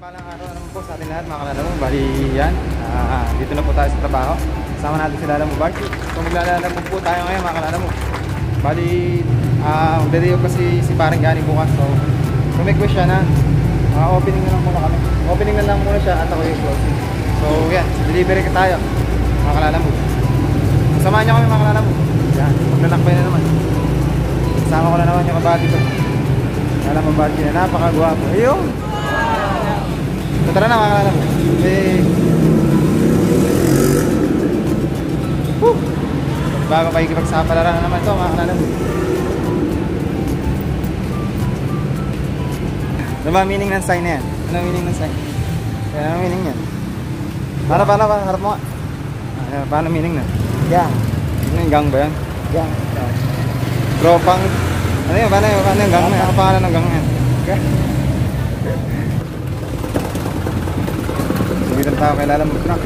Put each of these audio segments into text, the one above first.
Palang araw naman po sa ating lahat mga kalalamo. Bali yan, dito na po tayo sa trabaho. Kasama natin si Lala Mubag. So maglalala po tayo ngayon mga kalalamo. Bali, magdadayo kasi si parang Gani bukas. So may wish siya na opening na lang muna kami. Opening na lang muna siya at ako yung closing. So yan, delivery ka tayo mga kalalamo. Samahan niyo kami mga kalalamo. Yan, maglalakbay na naman. Kasama ko na naman yung kabati ko. Lala Mubag na napakagwapo. Ayun! So tara na mga kalalamo. Bago pa ikipagsapalaran na naman ito mga kalalamo. Ano ba meaning ng sign na yan? Ano meaning ng sign? Yan, ano meaning yan? Paano? Harap mo nga. Paano meaning na? Gang. Ano yung gang ba yan? Gang. Tropang. Ano yun? Paano yung gang? Ano pangalan ng gang yan? Subitan tayo kay Lala Mubag.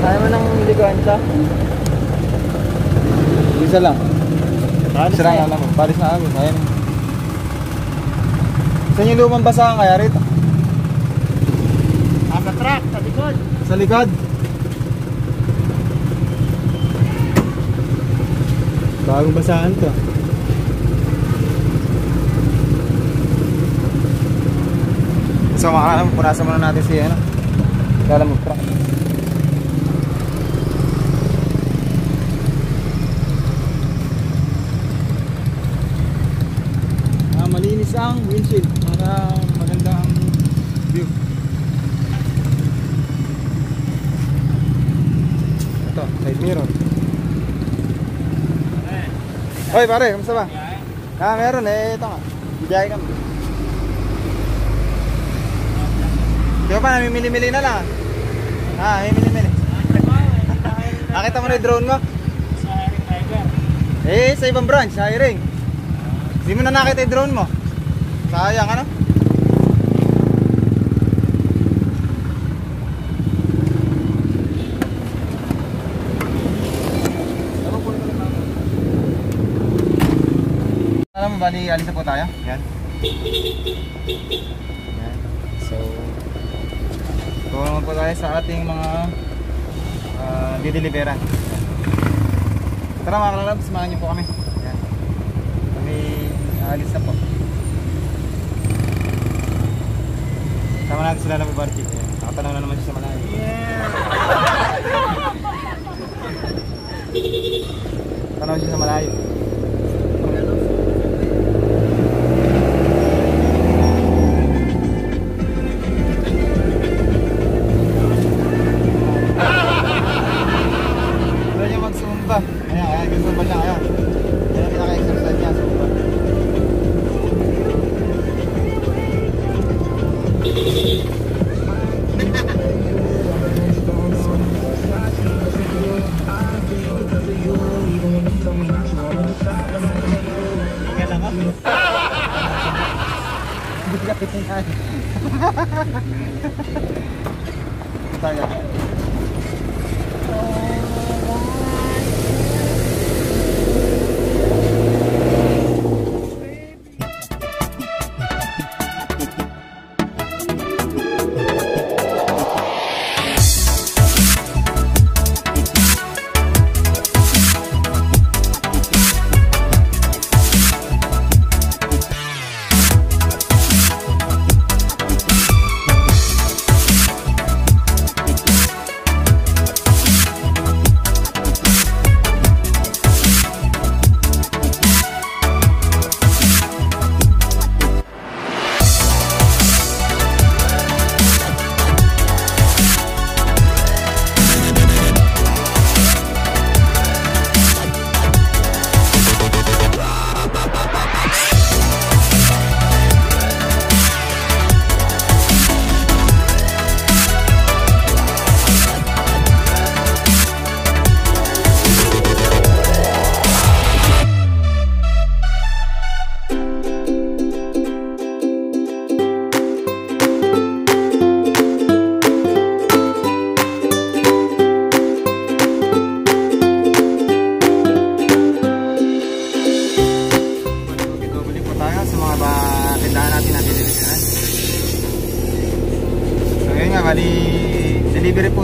Kaya mo nang liguan ito? Isa lang. Isa lang na alam mo. Paris na agos. Ayan. Saan yung lumang basahan kaya rito? Sa truck, sa likod. Sa likod. Bagong basahan to. So makakalam, punasan muna natin si Lala Mubag. Malinis ang windshield para maganda ang view. Ito, side mirror. Hoy pare, kamusta ba? Meron ito nga. Bibiyahe kami. Di ba pa, namimili-mili na lang. Namimili-mili. Nakita mo na yung drone mo? Sa Hiring Tiger. Sa ibang branch, sa Hiring. Hindi mo na nakita yung drone mo. Sayang ano? Alam mo ba, alis na po tayo? Yan. Yan. So naman po tayo sa ating mga dideliveran. Tara mga kalalab, samahan niyo po kami. Yan. Kami alis na po. Sama natin sila na Mubag. Nakatanaw na naman siya sa malayo. Tanaw siya sa malayo. Gusto niya mag-zumba. Ayan, mag-zumba siya. Ayan. Yan ang pinaka-exercise niya, zumba. Hindi ka pitingan. Tayo.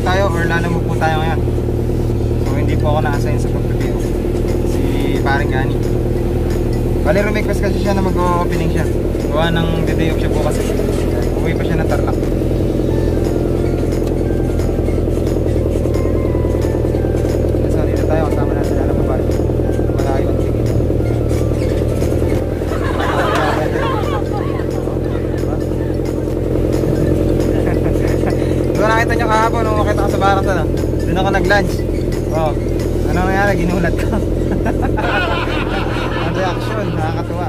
tayo or lalamove po tayo ngayon. So hindi po ako na-assign sa pag-review. Si paring Gani. Bali request kasi siya na mag-opening siya. Gawa ng day off siya po kasi. Uwi pa siya ng Tarlac. So dito tayo kasama natin sila ng babae. Malayo ang tingin. Diba nakita nyo kahapon nung makita ko sa baras na? Doon ako nag-lunch. Oh, ano nangyari? Ginulat ko. Ang reaction, nakakatuwa.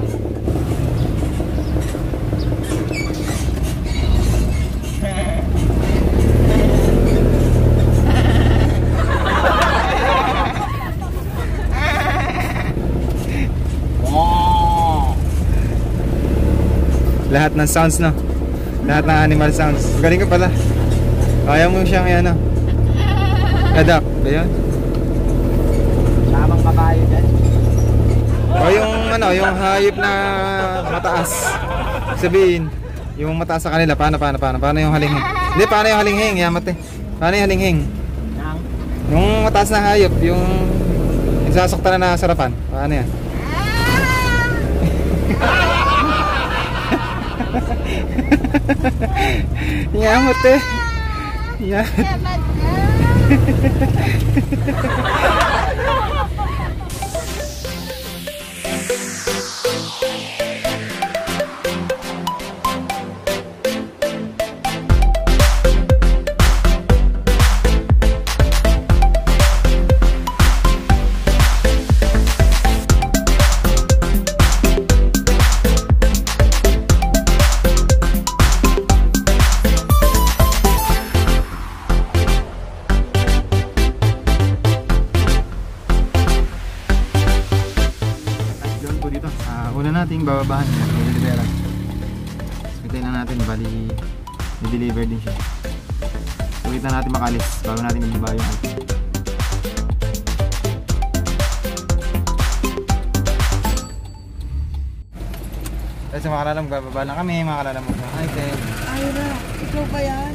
Lahat ng sounds, no? Lahat ng animal sounds. Galing ko pala. Kaya mo siyang ano, adapt ba yun? Tamang kabayo dyan. O yung ano, yung hayop na mataas. Sabihin, yung mataas sa kanila, paano yung halinghing? Hindi, paano yung halinghing? Yamat eh. Paano yung halinghing? Nang? Yung mataas na hayop, yung sasaktan na nasarapan. Paano yan? Yamat eh. Yamat. Una nating bababahan niya, i-deliver. Hintayin na natin, bali i-deliver din siya. So wait na natin makalis bago natin ibaba yung item. Kasi mga kalalam, bababa na kami, mga kalalam mo ng item. Ayra, ikaw ba yan?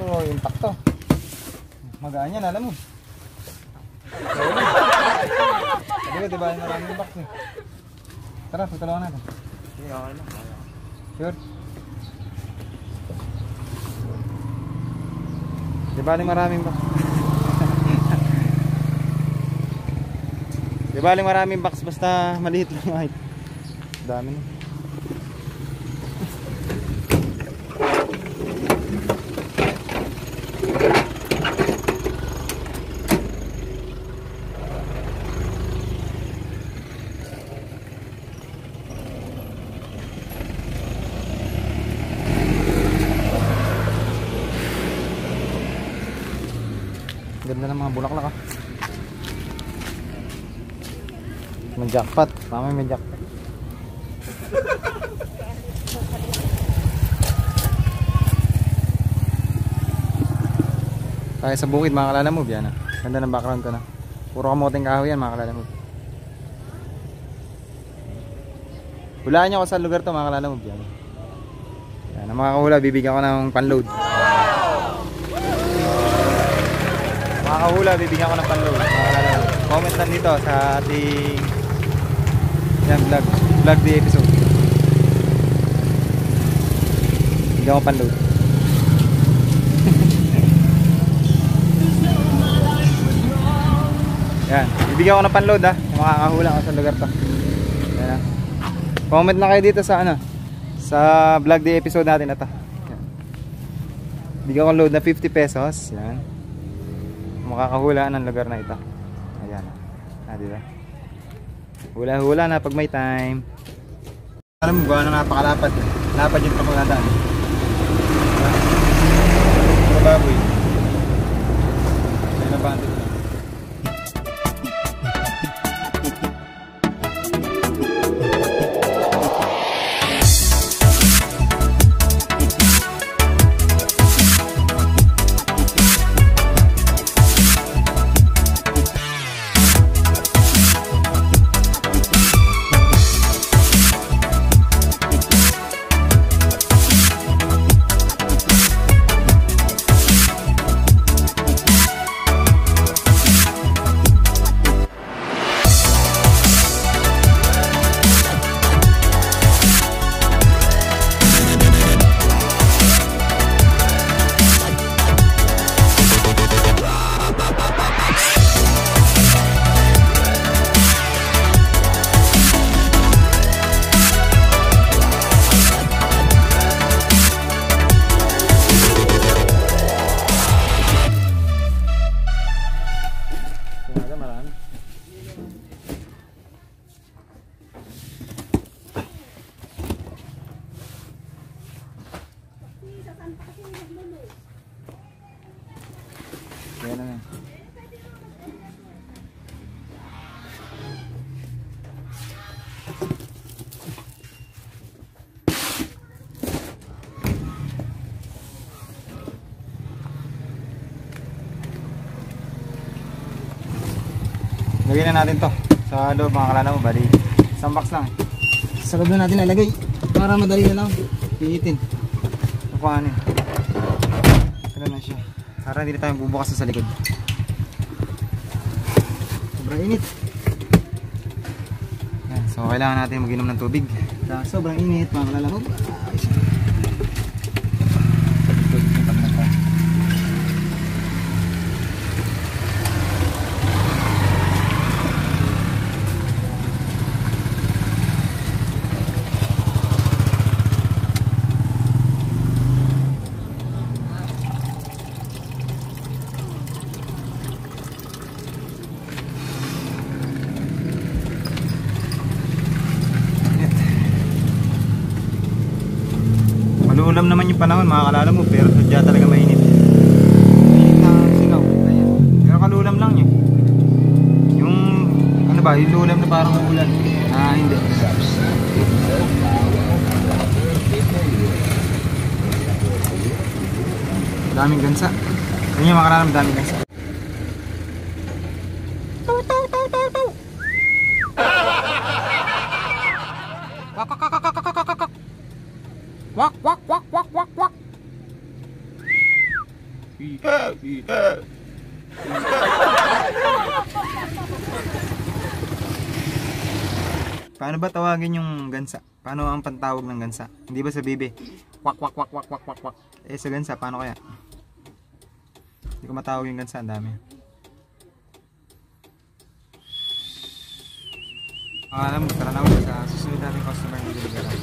Oh, impacto. Magaan yan, alam mo. Sabi ko, diba yung maraming box eh. Tara, tutulungan natin. Hindi, okay lang. Sure. Diba yung maraming box? Diba yung maraming box basta maliit lang kahit. Dami na. Ganda ng mga bulaklak ah. May jackpot. Tama, may jackpot. Tayo sa bukid mga kalalamove yan ah. Ganda ng background ko na. Puro kamoting kahoy yan mga kalalamove. Hulaan nyo ako sa lugar to mga kalalamove yan. Yan, ang mga kahula bibigyan ko ng panload. Mga kahula, bibigyan ko ng panload. Comment lang dito sa ating yan, vlog the episode. Bibigyan ko panload. Yan, bibigyan ko ng panload ha. Yung mga kahula ko sa lugar to. Yan ha. Comment na kayo dito sa ano, sa vlog the episode natin na to. Yan. Bibigyan ko load na 50 pesos. Yan. Makakahulaan ng lugar na ito. Ayan. Diba? Hula-hula na pag may time. Alam mo ba na napakalapad? Lapad yung pakunadaan. Diba? Baboy. Ayun na bandit. Kaya na yan. Lagyan na natin to sa loob mga kalala mo, bali isang box lang. Sa loob na natin nalagay para madali na lang pihitin. Paano yun? Kaya na siya para hindi na tayo bubukas sa likod. Sobrang init. Yan, so kailangan natin mag-inom ng tubig. Sobrang init mga kalala mo. Malulam naman yung panahon mga kalala mo, pero sadya talaga mainit. Mainit na singaw. Ayan. Pero kalulam lang yun. Yung ano ba, yung lulam na parang ulan. Hindi. Daming gansa. Yun yung mga kalala mo, daming gansa. Wak wak wak wak wak wak. Paano ba tawagin yung gansa? Paano ang pantawag ng gansa? Hindi ba sa bibe? Wak wak wak wak wak wak wak. Eh sa gansa paano kaya? Hindi ko matawag yung gansa, ang dami. Alam mo, tara na ulit sa susunod natin customer ng delivery.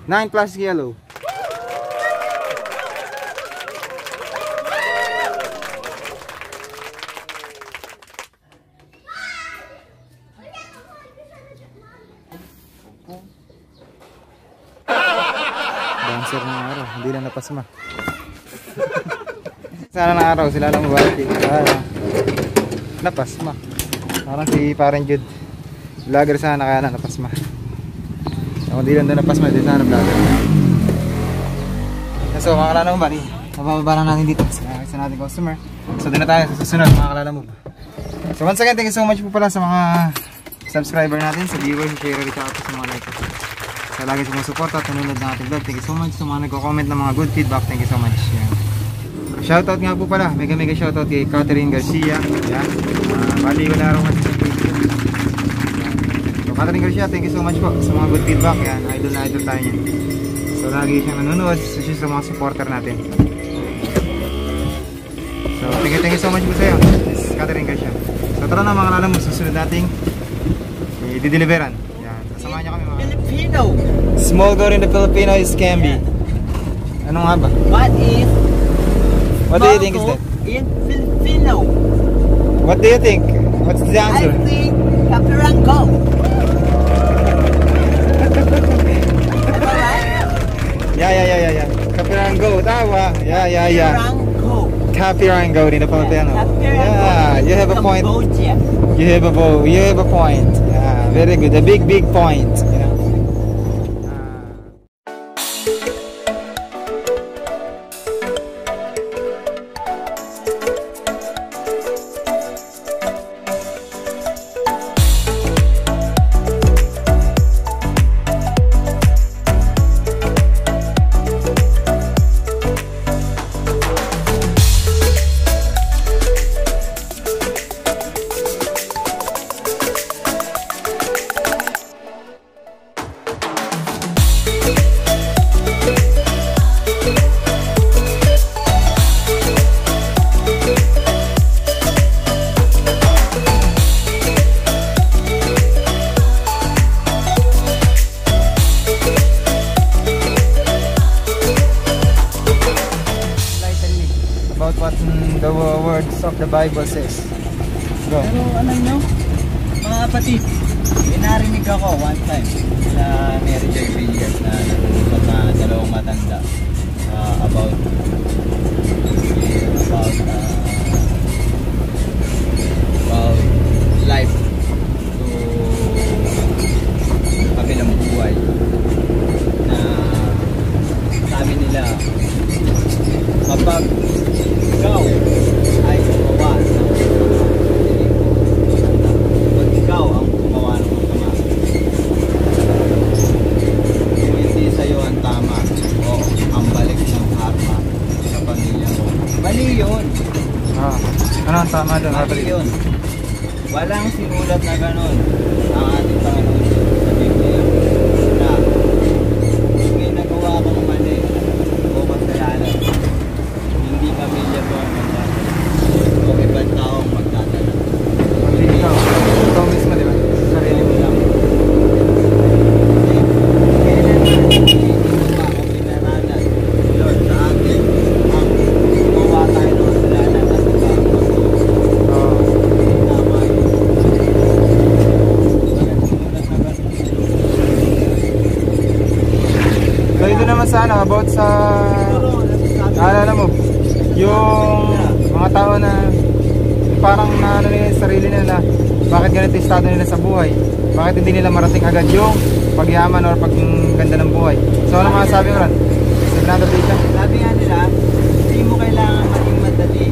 Nine plus yellow. Dancer ng araw, hindi lang napasma. Sana ng araw, sila lang mabati. Napasma. Parang si parang Jude. Vlogger sana kaya na napasma. Kung di lang doon napasma, di sana vlogger. So mga kalala mo ba, mabababa lang natin dito sa nating customer. So doon na tayo sa susunod mga kalala mo ba. So once again, thank you so much po pala sa mga subscriber natin, sa viewers, share, at sa mga like. Sa lagi sumusuporta at nanonood ng ating vlog. Thank you so much. Sa mga nagko-comment ng mga good feedback, thank you so much. Yan. Shoutout nga po pala, mega shoutout kay Catherine Garcia. Yan. Bali ko na araw kasi sa Facebook. So Catherine Garcia, thank you so much po sa mga good feedback. Yan, idol na idol tayo niyan. So lagi siyang nanonood sa mga supporter natin. So thank you so much po sa iyo, Catherine Garcia. So tara na mga kalala mo, susunod nating i-deliveran. Yan, sasamahan niyo kami mga Filipino. Small goat in the Filipino is Camby. Ano nga ba? What do you think is that? in Filipino. What do you think? What's the I answer? think Capirango. Am I right? Yeah. Capirango, tawa. Yeah. Capirango. Capirango din na Filipino. Capirango. Yeah, you have a point. Cambodia. You have a point. Yeah, very good. A big point. You know. About what the words of the Bible says. Go. Pero alam nyo, mga kapatid, may narinig ako one time sa Mary Joy Villas na nag-uusap na dalawang matanda about life to kabilang buhay na sabi nila kapag ikaw ay gumawa ng kapag ikaw ang gumawa ng masama, kung hindi sa'yo ang tama o ang balik ng karma sa pamilya mo, mali yun. Ano ang tama doon? Mali yun. Walang sinulat na ganun ang ating Panginoon sa Biblia na kung may nagawa kang mali o kasalanan, hindi pamilya mo ang magdadala o ibang tao ang magdadala. Hindi ikaw. Ikaw mismo, di ba? Sarili mo lang. Kailangan hindi ginawa o pinaralan ni Lord sa atin ang gumawa tayo ng kasalanan at ipagpapagawa. Oo. Tama yun. Walang sinulat na ganun. So ito naman sana about sa naalala mo yung mga tao na parang na ano nila yung sarili nila, bakit ganito yung estado nila sa buhay, bakit hindi nila marating agad yung pagyaman or pagganda ng buhay. So ano masasabi mo ron? Fernando Pica? Sabi nga nila, hindi mo kailangan maging madali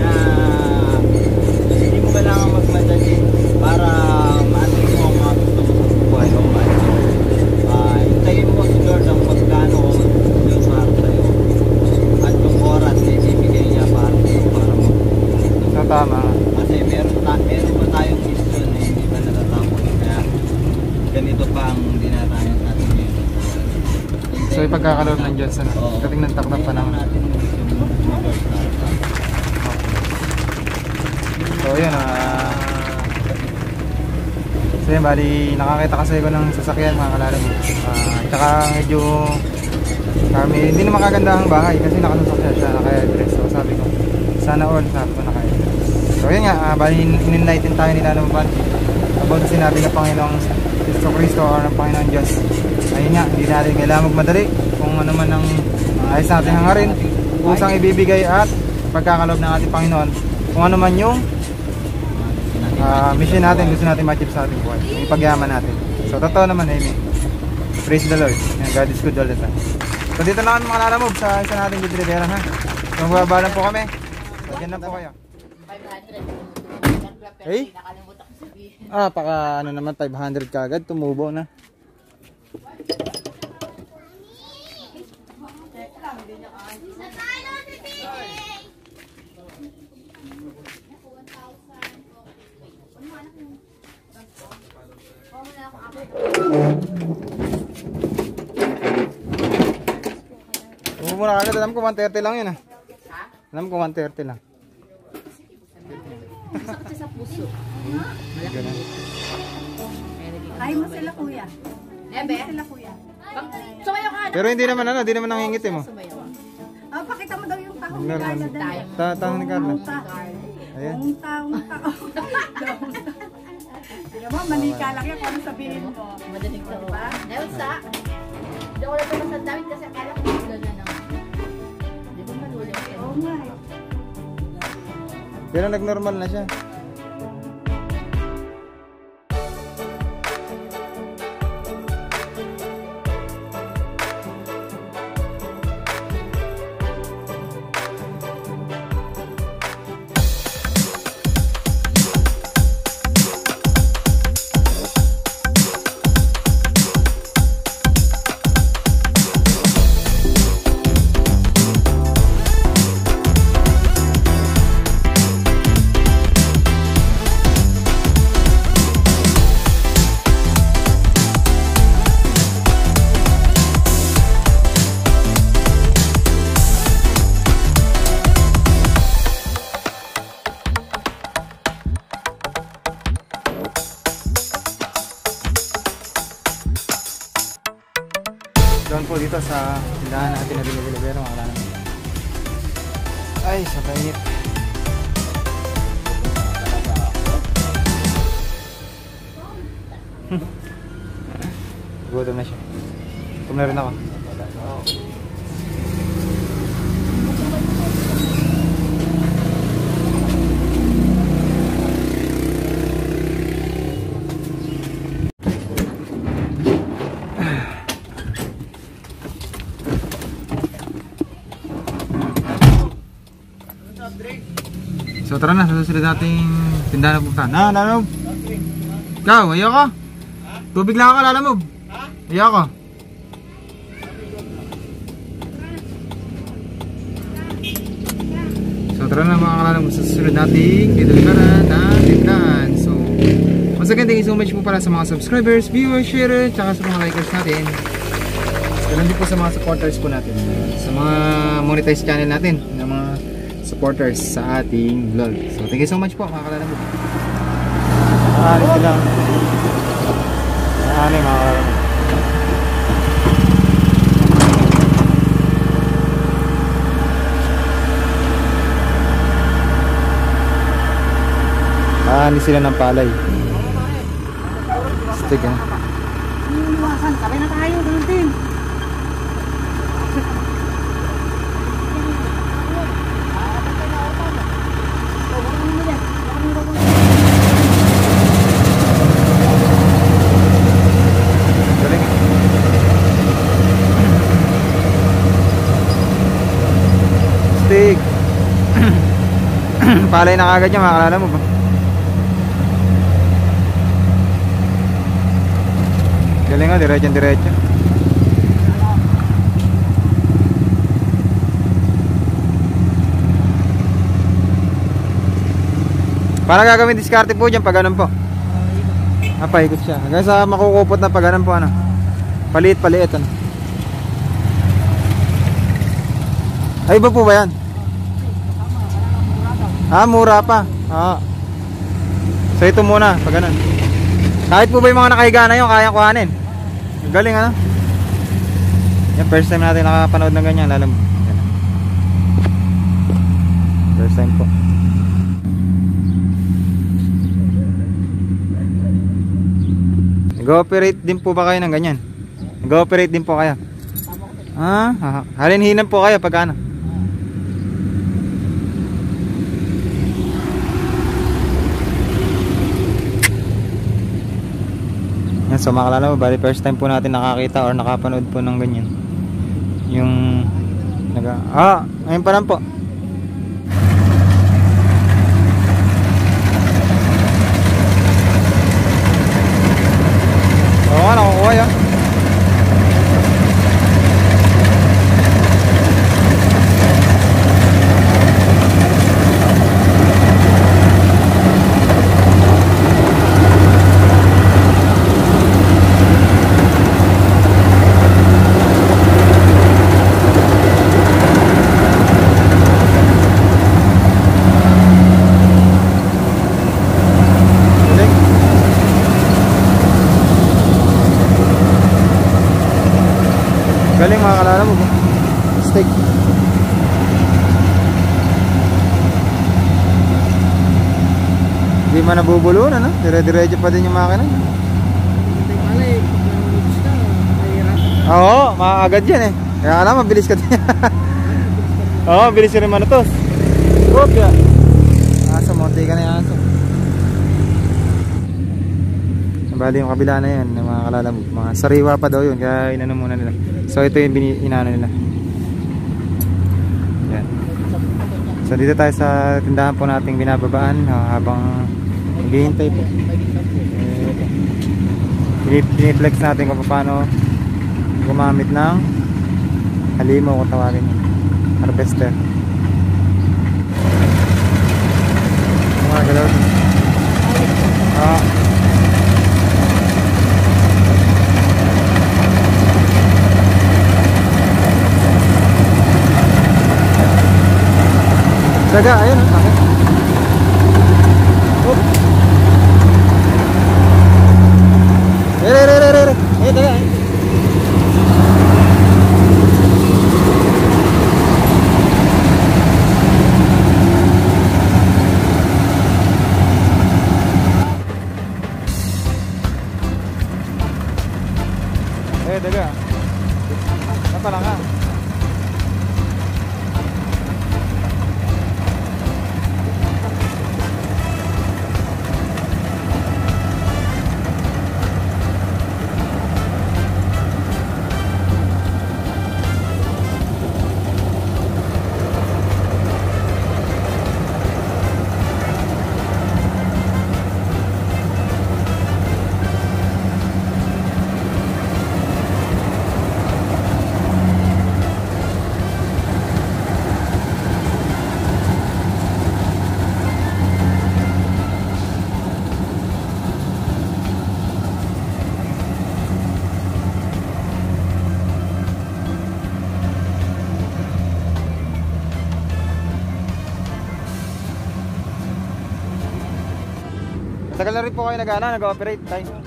na hindi mo kailangan magmadali para ma-achieve mo ang mga gusto mo sa buhay o ma-achieve. Hintayin mo si Lord ang magkano o magkano para sa'yo. At yung oras na ibibigay niya para sa'yo para mo. So tama. Kasi meron pa tayong mission na hindi pa natatapos. Kaya ganito pa ang dinaranas natin ngayon. So ipagkakaloob ng Diyos ano? Kating ng takdang panahon. natin yung mission ni Lord para sa atin. So yun so yun, bali nakakita kasi ko ng sasakyan mga kalala mo. Tsaka medyo hindi naman kaganda ang bahay kasi nakasasakyan siya, naka-address. So sabi ko, sana all sabi ko naka-address. So yun nga, bali in-enlighten tayo nila naman about sa sinabi ng Panginoong Kristo or ng Panginoong Diyos. Ayun nga, hindi natin kailangan magmadali kung ano man ang ayos natin hangarin, usang ibibigay at pagkakaloob ng ating Panginoon kung ano man yung mission natin, gusto natin ma-achieve sa ating buhay, yung pagyaman natin. So totoo naman, amen. Praise the Lord. God is good all the time. So dito na kami mga lalamog sa isa nating Good Rivera ha. So magbabalan po kami. So dyan na po kayo. 500. Eh? Paka ano naman 500 kagad, tumubo na. Tumubo na kagad, alam ko 130 lang yun ah. Alam ko 130 lang. Sakit siya sa puso. Ganun. Kaya mo sila kuya. Nebe? Sila kuya. Sumayaw ka. Pero hindi naman hindi naman nangingitim mo. Sumayaw. Pakita mo daw yung Normal. Tanong ni Carla. Ayan. Kung taong tao. Tingnan mo, manika lang yan kung ano sabihin mo. Madaling sa ba? Elsa, hindi ko lang ito masandawin kasi akala ko gano'n na. Di ba malulim ka? Oo nga eh. Pero nag-normal na siya. Doon po dito sa tindahan natin na Bilibero, mga kalanam. Ay, sa kainit. Gutom na siya. Gutom na rin ako. So tara na, sa susunod nating tindahan na punta. Lalamove. Ikaw, ayaw ka? Tubig lang ako, Lalamove. Ayaw ka? So tara na mga Lalamove, sa susunod nating tindahan na tindahan. So once again, thank you so much po para sa mga subscribers, viewers, shares, tsaka sa mga likers natin. Ganun din po sa mga supporters po natin, sa mga monetized channel natin, ng mga supporters sa ating vlog. So thank you so much po mga Lalamove. Ito lang. Ano yung mga Lalamove. Ani sila ng palay. Stick ha. Iwasan, sabay na tayo, ganun din. Stick. Palay na kagad niya, makakalala mo ba? Galing nga, diretso. Parang gagawin diskarte po dyan pag ganun po. Paikot siya. Hanggang sa makukupot na pag ganun po ano. Paliit ano. Ay iba po ba yan? Mura pa. So ito muna pag ganun. Kahit po ba yung mga nakahiga na yun, kaya kuhanin. Galing ano. Yan, first time natin nakapanood ng ganyan. Lalamove. First time po. Nag-ooperate din po ba kayo ng ganyan? Nag-ooperate din po kayo? Halinhinan po kayo pag ano? Yan, so makalala mo, bali first time po natin nakakita or nakapanood po ng ganyan. Yung ngayon pa lang po. Oo, nakukuha yan. Hindi man nabubulon, ano? Dire-diretso pa din yung makina. Hindi pala eh, pag nanonood ka, mahirap. Oo, maagad yan eh. Kaya alam, mabilis ka din. Oo, mabilis ka rin manutos. Oop, yan. Aso, monte ka na yung aso. Bali yung kabila na yan, mga kalalabog. Mga sariwa pa daw yun, kaya inano muna nila. So ito yung inano nila. Yan. So dito tayo sa tindahan po nating binababaan habang naghihintay po. Piniplex natin kung paano gumamit ng halimaw kung tawagin, harvester. Mga galaw. Daga, ayun ang sakit. Oh. Re. Daga. Daga. Apa lang ka? Matagal na rin po kayo nag-ooperate tayo.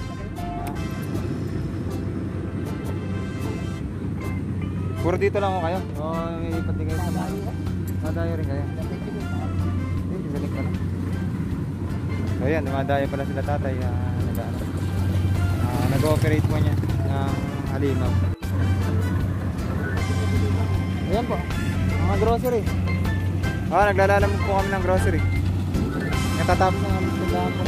Puro dito lang ako kayo. O may ipat din kayo sa mga. Madayo rin kayo. Hindi, galing pala. So yan, dumadayo pala sila tatay. Nag-ooperate po niya ng halimaw. Ayan po, mga grocery. Naglalalamog po kami ng grocery. Natatapos na kami tindahan po.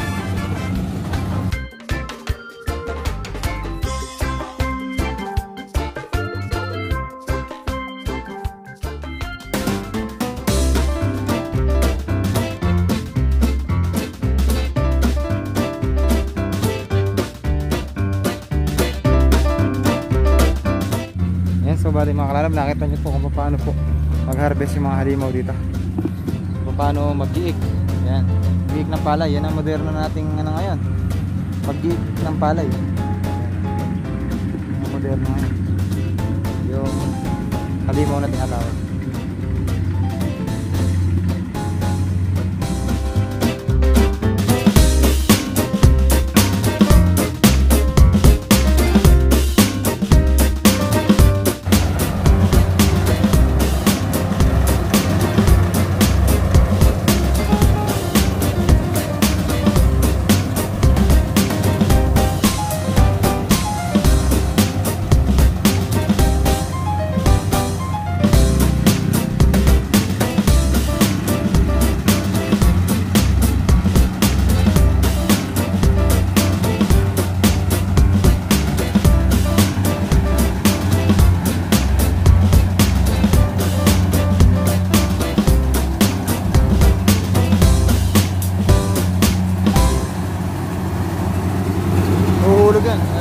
So bali mga kalalab, nakita nyo po kung paano po mag-harvest yung mga halimaw dito. Kung paano mag-giik. Yan, giik ng palay. Yan ang moderno nating ano ngayon, pag-giik ng palay. Yan ang moderno ngayon, yung halimaw nating halawan.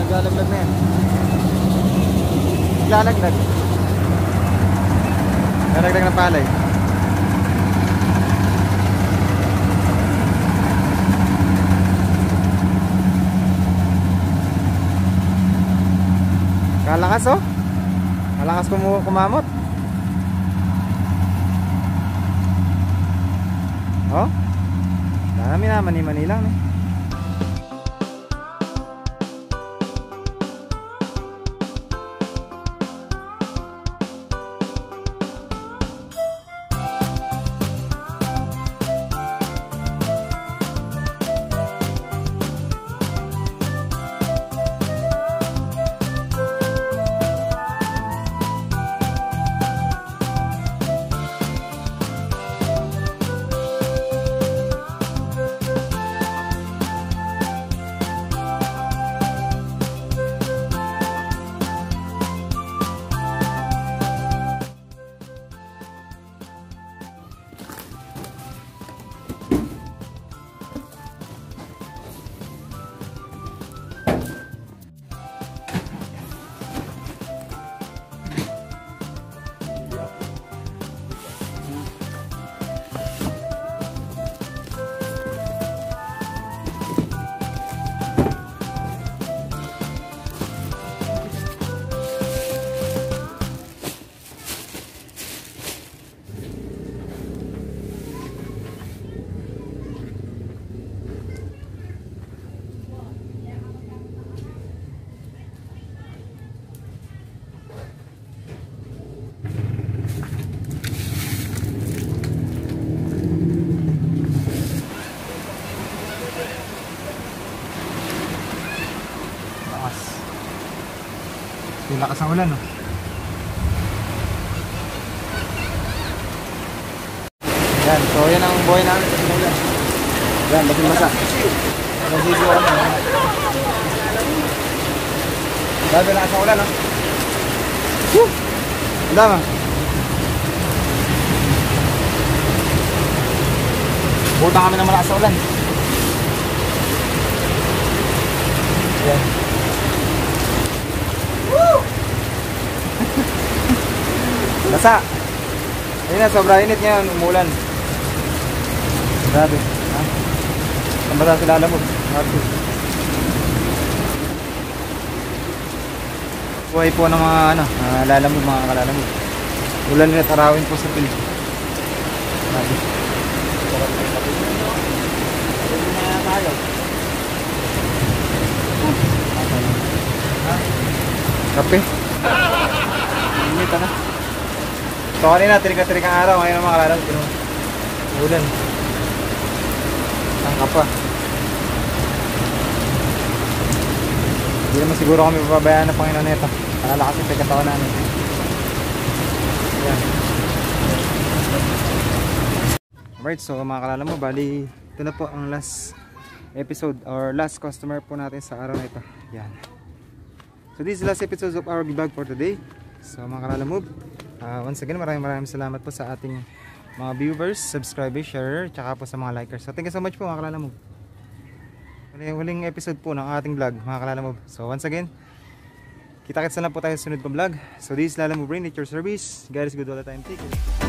Naglalaglag na yan. Naglalaglag. Naglalaglag ng palay. Kalakas oh. Kalakas kumamot. Oh. Dami na, mani-mani lang eh. lakas ng ulan, no? Yan, so yan ang buhay namin sa sinulan. Yan, basing basa. Nasigo kami. Grabe lakas ng ulan, no? Woo! Ang dama. Buta kami ng malakas sa ulan. Yan. Woo! Basa. Ayun na, sobra init ngayon, umulan. Grabe. Ha? Ang basa sila alam mo. Buhay po ng mga lalamog, mga kalalamog. Ulan nila tarawin po sa pilig. Grabe. Kape. Init na. So kanina, tirik-tirik ang araw. Ngayon ang mga kalalamog. Ulan. Tangka pa. Hindi naman siguro kami papabayaan ng Panginoon nito. Palalakas yung pagkataon namin. Ayan. Alright, so mga kalala mo, bali ito na po ang last episode or last customer po natin sa araw na ito. Ayan. So this is the last episode of our vlog for today. So mga kalala mo, once again maraming salamat po sa ating mga viewers, subscribers, sharer, tsaka po sa mga likers. So thank you so much po mga kalala mo. Huling episode po ng ating vlog mga kalala mo. So once again, kita-kits na lang po tayo sa sunod kong vlog. So this is Lala Mo Brain at your service. God is good all the time. Take care.